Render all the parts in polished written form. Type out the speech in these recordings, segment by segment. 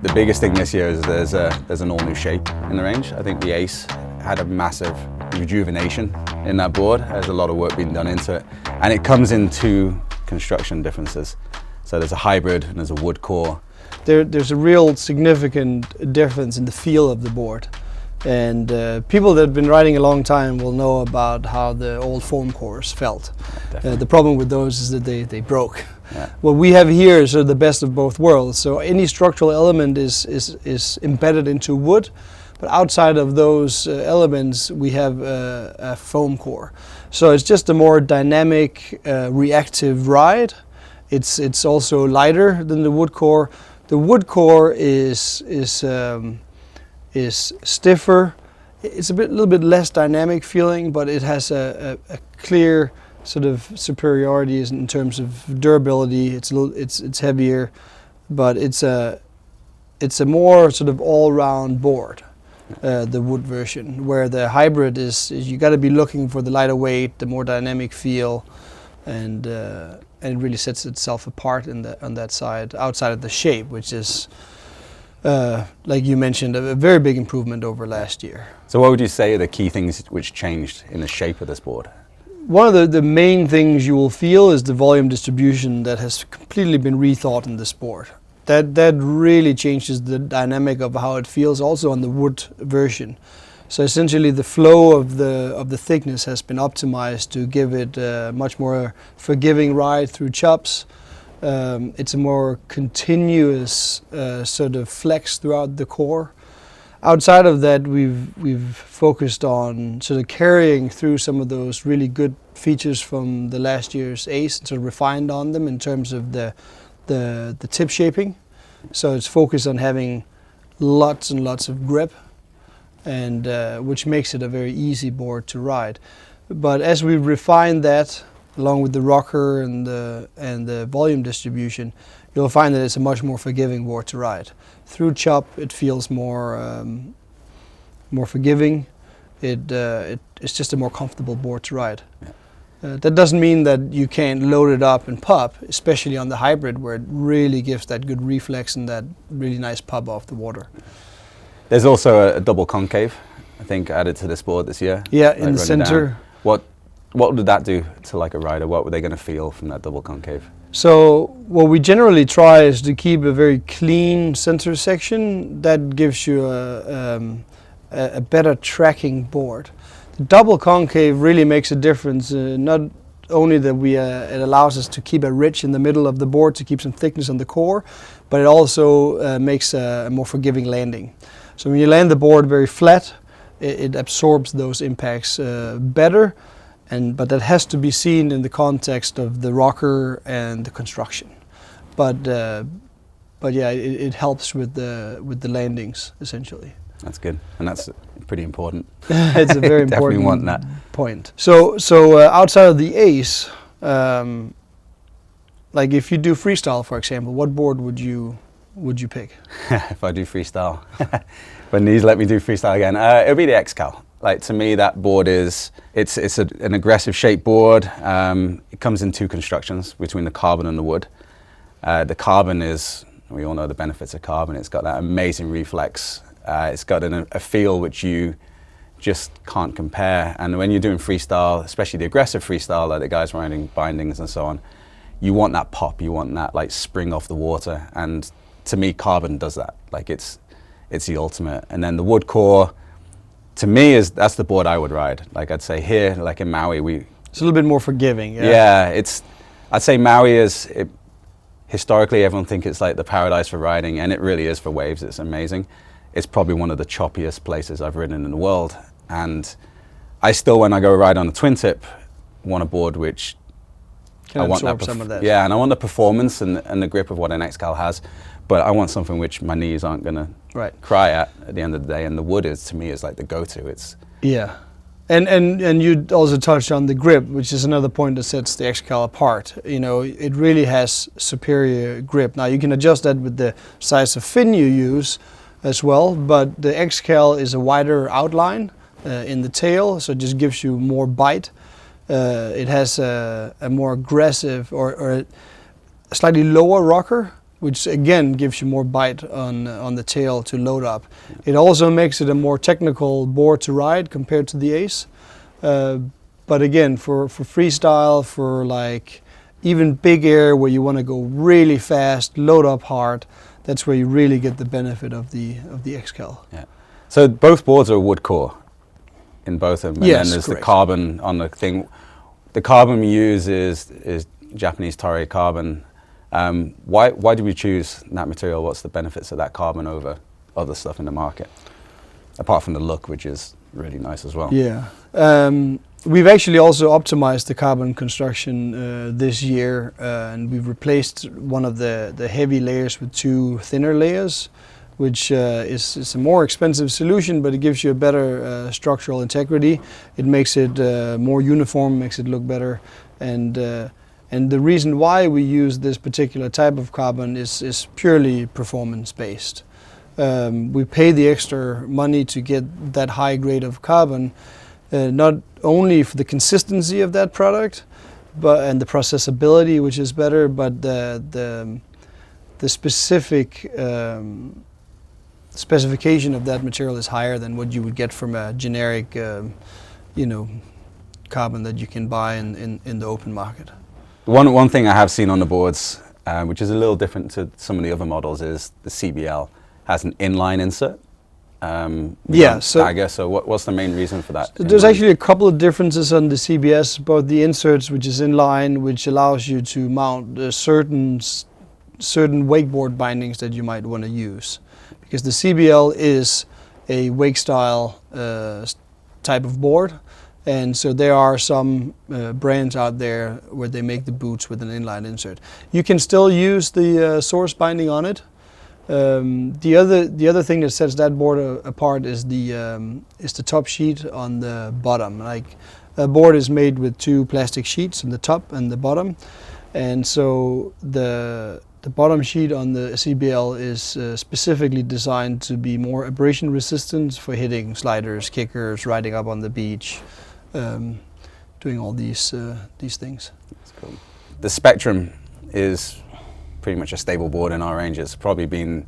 The biggest thing this year is there's an all-new shape in the range. I think the Ace had a massive rejuvenation in that board. There's a lot of work being done into it. And it comes in two construction differences. So there's a hybrid and there's a wood core. There's a real significant difference in the feel of the board. And people that have been riding a long time will know about how the old foam cores felt. The problem with those is that they broke. Yeah. What we have here is sort of the best of both worlds. So any structural element is embedded into wood, but outside of those elements we have a foam core. So it's just a more dynamic, reactive ride. It's also lighter than the wood core. The wood core is stiffer. It's a little bit less dynamic feeling, but it has a clear sort of superiority in terms of durability. It's heavier, but it's a more sort of all-round board. The wood version, where the hybrid is you got to be looking for the lighter weight, the more dynamic feel, and it really sets itself apart on that side, outside of the shape, which is like you mentioned, a very big improvement over last year. So what would you say are the key things which changed in the shape of this board? One of the main things you will feel is the volume distribution that has completely been rethought in this board. That really changes the dynamic of how it feels also on the wood version. So essentially the flow of the thickness has been optimized to give it a much more forgiving ride through chops. It's a more continuous sort of flex throughout the core. Outside of that, we've focused on sort of carrying through some of those really good features from the last year's Ace and sort of refined on them in terms of the tip shaping. So it's focused on having lots and lots of grip, and which makes it a very easy board to ride. But as we refine that, along with the rocker and the volume distribution, you'll find that it's a much more forgiving board to ride. Through chop, it feels more forgiving. It's just a more comfortable board to ride. Yeah. That doesn't mean that you can't load it up and pop, especially on the hybrid, where it really gives that good reflex and that really nice pop off the water. There's also a double concave, I think, added to this board this year. Yeah, in the center. What did that do to like a rider? What were they going to feel from that double concave? So what we generally try is to keep a very clean center section that gives you a better tracking board. The double concave really makes a difference, not only that it allows us to keep a ridge in the middle of the board to keep some thickness on the core, but it also makes a more forgiving landing. So when you land the board very flat, it absorbs those impacts better. But that has to be seen in the context of the rocker and the construction. But yeah, it helps with the landings essentially. That's good, and that's pretty important. It's a very Definitely important want that. point. So outside of the Ace, like if you do freestyle, for example, what board would you pick? If I do freestyle, when these let me do freestyle again, it'll be the XCal. Like to me, that board it's an aggressive shape board. It comes in two constructions between the carbon and the wood. The carbon we all know the benefits of carbon. It's got that amazing reflex. It's got a feel which you just can't compare. And when you're doing freestyle, especially the aggressive freestyle, like the guys riding bindings and so on, you want that pop. You want that like spring off the water. And to me, carbon does that. Like it's the ultimate. And then the wood core, to me, that's the board I would ride. Like I'd say here, like in Maui, it's a little bit more forgiving. Yeah, I'd say Maui historically everyone thinks it's like the paradise for riding, and it really is for waves. It's amazing. It's probably one of the choppiest places I've ridden in the world, and I still, when I go ride on a twin tip, want a board which can absorb some of that. Yeah, and I want the performance and the grip of what an XCal has, but I want something which my knees aren't gonna cry at the end of the day. And the wood to me is like the go-to. Yeah, and you also touched on the grip, which is another point that sets the XCal apart. You know, it really has superior grip. Now you can adjust that with the size of fin you use as well, but the XCal is a wider outline in the tail, so it just gives you more bite. It has a more aggressive or a slightly lower rocker, which again gives you more bite on the tail to load up. It also makes it a more technical board to ride compared to the Ace. But again, for freestyle, for like even big air where you want to go really fast, load up hard, that's where you really get the benefit of the X-Cal. Yeah. So both boards are wood core in both of them. Yes, and then there's correct. the carbon on the thing. The carbon we use is Japanese Toray carbon. Why do we choose that material? What's the benefits of that carbon over other stuff in the market? Apart from the look, which is really nice as well. Yeah. We've actually also optimized the carbon construction this year, and we've replaced one of the heavy layers with 2 thinner layers, which is a more expensive solution, but it gives you a better structural integrity. It makes it more uniform, makes it look better, and the reason why we use this particular type of carbon is purely performance-based. We pay the extra money to get that high grade of carbon, not only for the consistency of that product, and the processability, which is better, but the specific specification of that material is higher than what you would get from a generic, carbon that you can buy in the open market. One thing I have seen on the boards, which is a little different to some of the other models, is the CBL has an inline insert. So what's the main reason for that? There's actually a couple of differences on the CBS, both the inserts, which is inline, which allows you to mount certain wakeboard bindings that you might want to use. Because the CBL is a wake style type of board, and so there are some brands out there where they make the boots with an inline insert. You can still use the source binding on it. The other thing that sets that board apart is the top sheet on the bottom. Like a board is made with 2 plastic sheets on the top and the bottom, and so the bottom sheet on the CBL is specifically designed to be more abrasion resistant for hitting sliders, kickers, riding up on the beach, doing all these things. That's cool. The Spectrum is pretty much a stable board in our range. It's probably been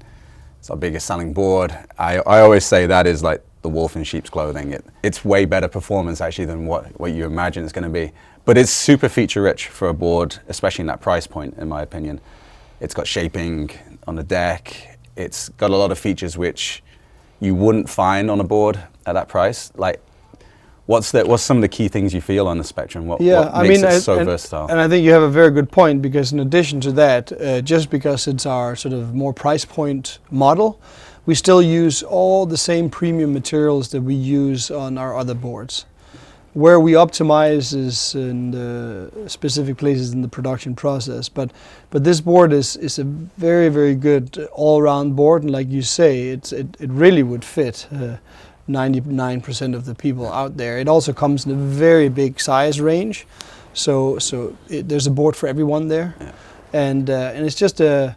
our biggest selling board. I always say that is like the wolf in sheep's clothing. It's way better performance actually than what you imagine it's going to be. But it's super feature rich for a board, especially in that price point, in my opinion. It's got shaping on the deck. It's got a lot of features which you wouldn't find on a board at that price. Like, what's some of the key things you feel on the Spectrum? What makes it so versatile? And I think you have a very good point, because in addition to that, just because it's our sort of more price point model, we still use all the same premium materials that we use on our other boards. Where we optimize is in the specific places in the production process, but this board is a very, very good all-round board, and like you say, it really would fit 99% of the people out there. It also comes in a very big size range, so there's a board for everyone there. Yeah. And it's just a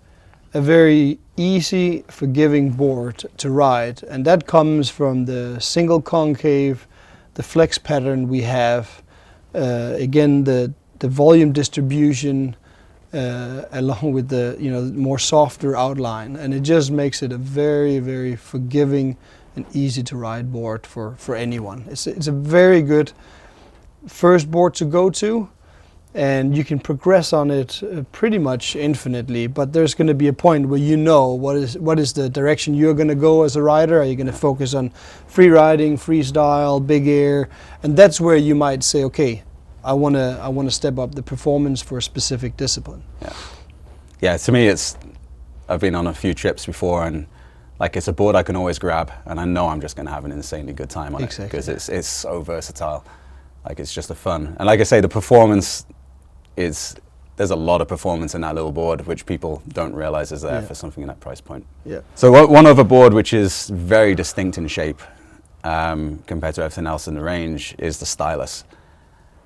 very easy, forgiving board to ride, and that comes from the single concave, the flex pattern we have, again the volume distribution, along with the more softer outline, and it just makes it a very, very forgiving and easy to ride board for anyone. It's a very good first board to go to, and you can progress on it pretty much infinitely, but there's going to be a point where what is the direction you're going to go as a rider. Are you going to focus on free riding, freestyle, big air? And that's where you might say, okay, I want to step up the performance for a specific discipline. Yeah, to me I've been on a few trips before, and like it's a board I can always grab, and I know I'm just going to have an insanely good time on it, because it's so versatile. Like, it's just a fun. And like I say, the performance there's a lot of performance in that little board, which people don't realize is there for something in that price point. Yeah. So one other board which is very distinct in shape compared to everything else in the range is the Stylus.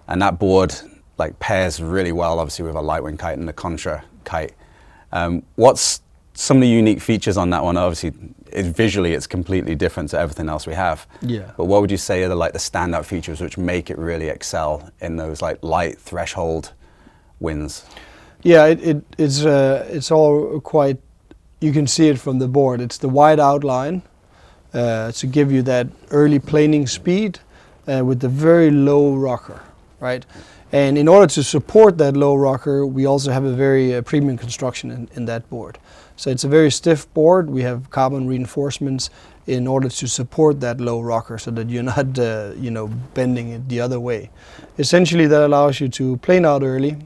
And that board like pairs really well, obviously, with a Lightwing kite and the Contra kite. What's some of the unique features on that one? Obviously, visually it's completely different to everything else we have. Yeah. But what would you say are the standout features which make it really excel in those like light threshold winds? Yeah, it's all quite. You can see it from the board. It's the wide outline to give you that early planing speed with the very low rocker, right? And in order to support that low rocker, we also have a very premium construction in that board. So it's a very stiff board. We have carbon reinforcements in order to support that low rocker so that you're not bending it the other way. Essentially, that allows you to plane out early.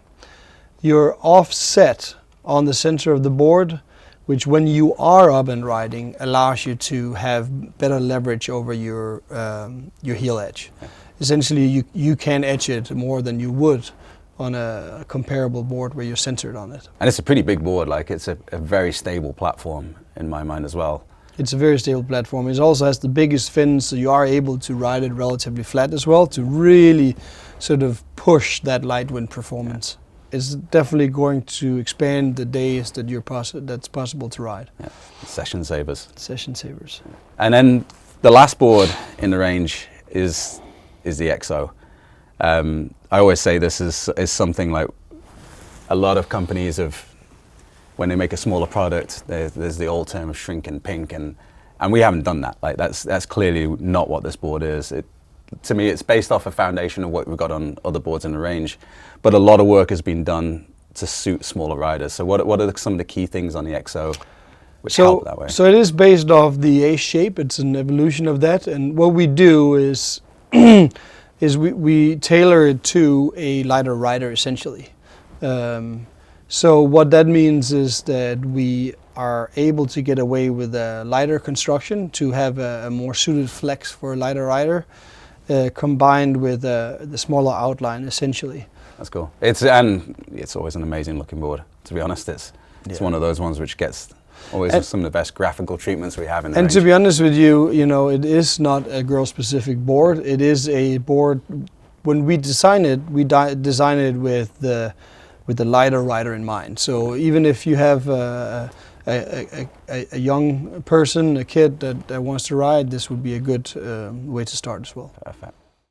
You're offset on the center of the board, which when you are up and riding allows you to have better leverage over your heel edge. Yeah. Essentially, you can edge it more than you would on a comparable board where you're centered on it. And it's a pretty big board, like it's a very stable platform in my mind as well. It's a very stable platform. It also has the biggest fins, so you are able to ride it relatively flat as well to really sort of push that light wind performance. Yeah. It's definitely going to expand the days that that's possible to ride. Yeah. Session savers. Session savers. And then the last board in the range is the XO. I always say this is something like a lot of companies have, when they make a smaller product, there's the old term of shrink and pink, and we haven't done that. Like that's clearly not what this board is. To me, it's based off a foundation of what we've got on other boards in the range, but a lot of work has been done to suit smaller riders. So what are some of the key things on the XO which help that way? So it is based off the A shape. It's an evolution of that, and what we do is we tailor it to a lighter rider essentially. So what that means is that we are able to get away with a lighter construction to have a more suited flex for a lighter rider, combined with the smaller outline essentially. That's cool. It's always an amazing looking board. To be honest, it's one of those ones which gets always some of the best graphical treatments we have in the range. And to be honest with you, it is not a girl-specific board. It is a board. When we design it, we design it with the lighter rider in mind. So even if you have a young person, a kid that wants to ride, this would be a good way to start as well. Perfect.